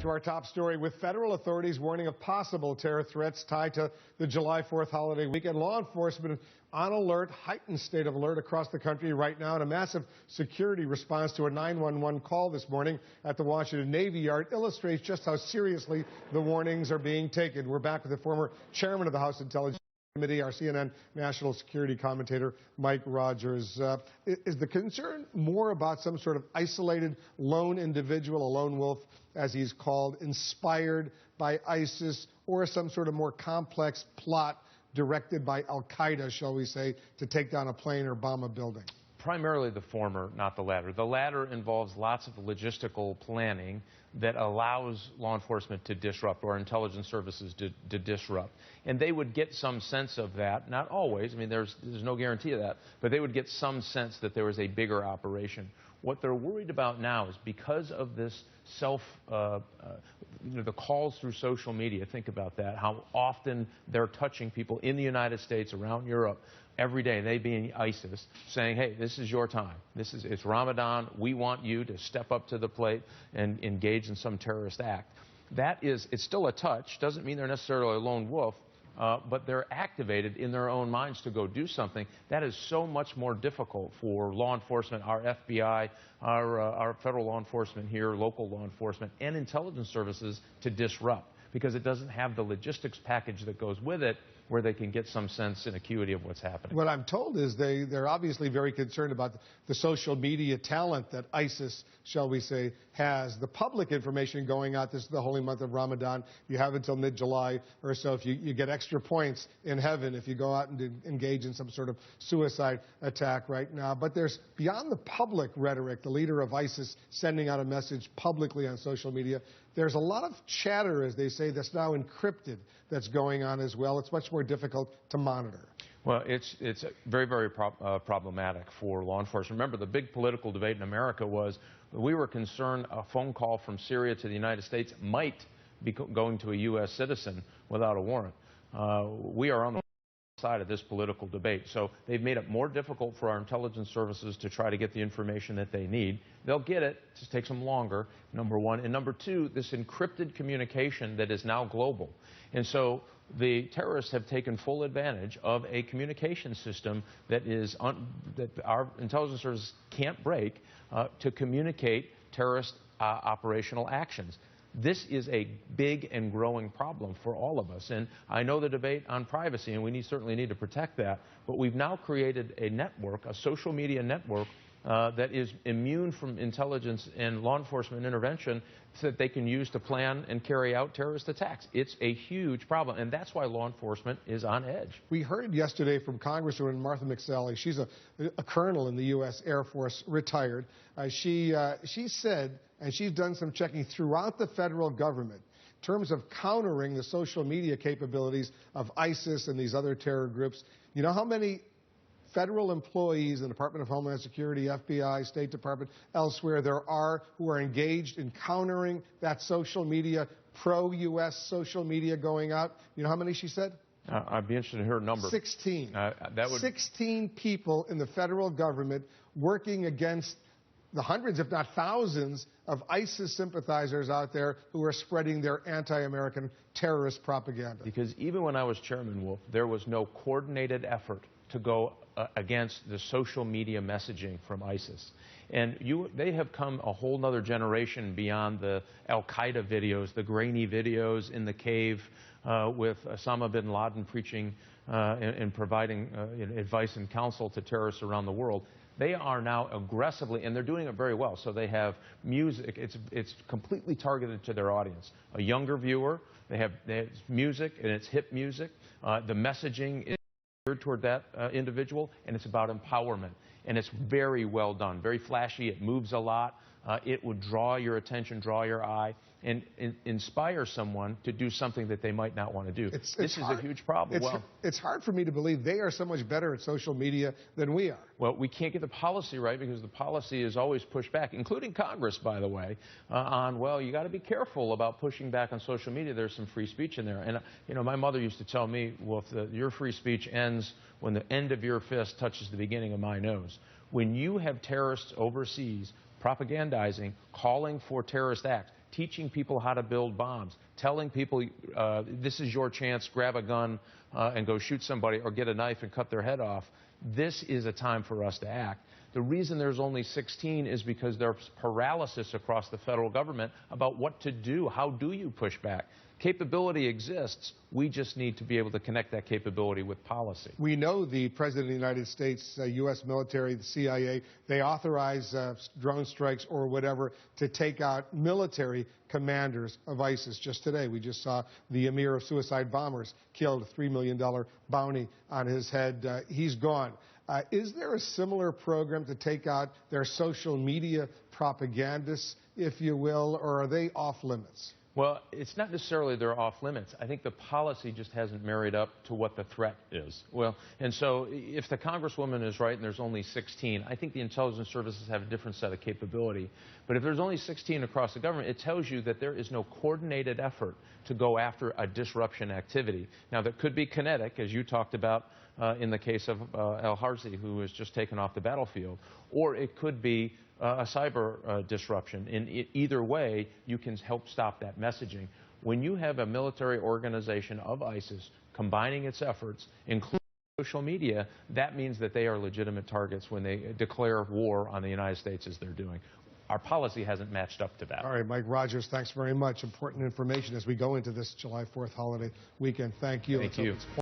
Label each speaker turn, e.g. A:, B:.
A: To our top story, with federal authorities warning of possible terror threats tied to the July 4th holiday weekend, law enforcement on alert, heightened state of alert across the country right now, in a massive security response to a 911 call this morning at the Washington Navy Yard illustrates just how seriously the warnings are being taken. We're back with the former chairman of the House Intelligence Committee, our CNN national security commentator, Mike Rogers. Is the concern more about some sort of isolated lone individual, a lone wolf, as he's called, inspired by ISIS, or some sort of more complex plot directed by Al-Qaeda, shall we say, to take down a plane or bomb a building?
B: Primarily the former, not the latter. The latter involves lots of logistical planning that allows law enforcement to disrupt, or intelligence services to disrupt. And they would get some sense of that, not always, I mean, there's no guarantee of that, but they would get some sense that there was a bigger operation. What they're worried about now is because of this the calls through social media, think about that, how often they're touching people in the United States, around Europe, every day, they being ISIS, saying, hey, this is your time. It's Ramadan. We want you to step up to the plate and engage in some terrorist act. It's still a touch. Doesn't mean they're necessarily a lone wolf, but they're activated in their own minds to go do something. That is so much more difficult for law enforcement, our FBI, our federal law enforcement here, local law enforcement, and intelligence services to disrupt, because it doesn't have the logistics package that goes with it, where they can get some sense and acuity of what's happening.
A: What I'm told is they're obviously very concerned about the social media talent that ISIS, shall we say, has. The public information going out, this is the holy month of Ramadan. You have until mid-July or so. If you get extra points in heaven if you go out and engage in some sort of suicide attack right now. But there's, beyond the public rhetoric, the leader of ISIS sending out a message publicly on social media, there's a lot of chatter, as they say, that's now encrypted that's going on as well. It's much more difficult to monitor.
B: Well, it's very, very problematic for law enforcement. Remember, the big political debate in America was we were concerned a phone call from Syria to the United States might be going to a U.S. citizen without a warrant. We are on the side of this political debate. So they've made it more difficult for our intelligence services to try to get the information that they need. They'll get it. It just takes them longer, number one. And number two, this encrypted communication that is now global. And so the terrorists have taken full advantage of a communication system that our intelligence services can't break to communicate terrorist operational actions. This is a big and growing problem for all of us. And I know the debate on privacy, and we certainly need to protect that, but we've now created a network, a social media network, that is immune from intelligence and law enforcement intervention so that they can use to plan and carry out terrorist attacks. It's a huge problem, and that's why law enforcement is on edge.
A: We heard yesterday from Congresswoman Martha McSally. She's a colonel in the U.S. Air Force, retired. She said, and she's done some checking throughout the federal government, in terms of countering the social media capabilities of ISIS and these other terror groups. You know how many federal employees in the Department of Homeland Security, FBI, State Department, elsewhere there are who are engaged in countering that social media, pro-U.S. social media going out? You know how many she said?
B: I'd be interested in her number.
A: 16. 16 people in the federal government working against the hundreds, if not thousands, of ISIS sympathizers out there who are spreading their anti-American terrorist propaganda.
B: Because even when I was Chairman Wolf, there was no coordinated effort to go against the social media messaging from ISIS. And they have come a whole nother generation beyond the Al-Qaeda videos, the grainy videos in the cave with Osama bin Laden preaching and providing advice and counsel to terrorists around the world. They are now aggressively, and they're doing it very well. So they have music. It's completely targeted to their audience. A younger viewer, they have music, and it's hip music. The messaging is geared toward that individual, and it's about empowerment. And it's very well done, very flashy. It moves a lot. It would draw your attention, draw your eye, and inspire someone to do something that they might not want to do. This is a huge problem.
A: It's hard for me to believe they are so much better at social media than we are.
B: Well, we can't get the policy right because the policy is always pushed back, including Congress, by the way, on, well, you got to be careful about pushing back on social media. There's some free speech in there. And, you know, my mother used to tell me, well, if your free speech ends when the end of your fist touches the beginning of my nose. When you have terrorists overseas propagandizing, calling for terrorist acts, teaching people how to build bombs, telling people this is your chance, grab a gun and go shoot somebody or get a knife and cut their head off. This is a time for us to act. The reason there's only 16 is because there's paralysis across the federal government about what to do. How do you push back? Capability exists. We just need to be able to connect that capability with policy.
A: We know the President of the United States, U.S. military, the CIA, they authorize drone strikes or whatever to take out military commanders of ISIS. Just today, we just saw the emir of suicide bombers killed, a $3 million bounty on his head. He's gone. Is there a similar program to take out their social media propagandists, if you will, or are they off limits?
B: Well, it's not necessarily they're off limits. I think the policy just hasn't married up to what the threat is. Well, and so if the Congresswoman is right and there's only 16, I think the intelligence services have a different set of capability. But if there's only 16 across the government, it tells you that there is no coordinated effort to go after a disruption activity. Now, that could be kinetic, as you talked about in the case of al-Harzi, who was just taken off the battlefield, or it could be a cyber disruption. In either way, you can help stop that messaging. When you have a military organization of ISIS combining its efforts, including social media, that means that they are legitimate targets when they declare war on the United States, as they're doing. Our policy hasn't matched up to that.
A: All right, Mike Rogers, thanks very much. Important information as we go into this July 4th holiday weekend. Thank you.
B: Thank you.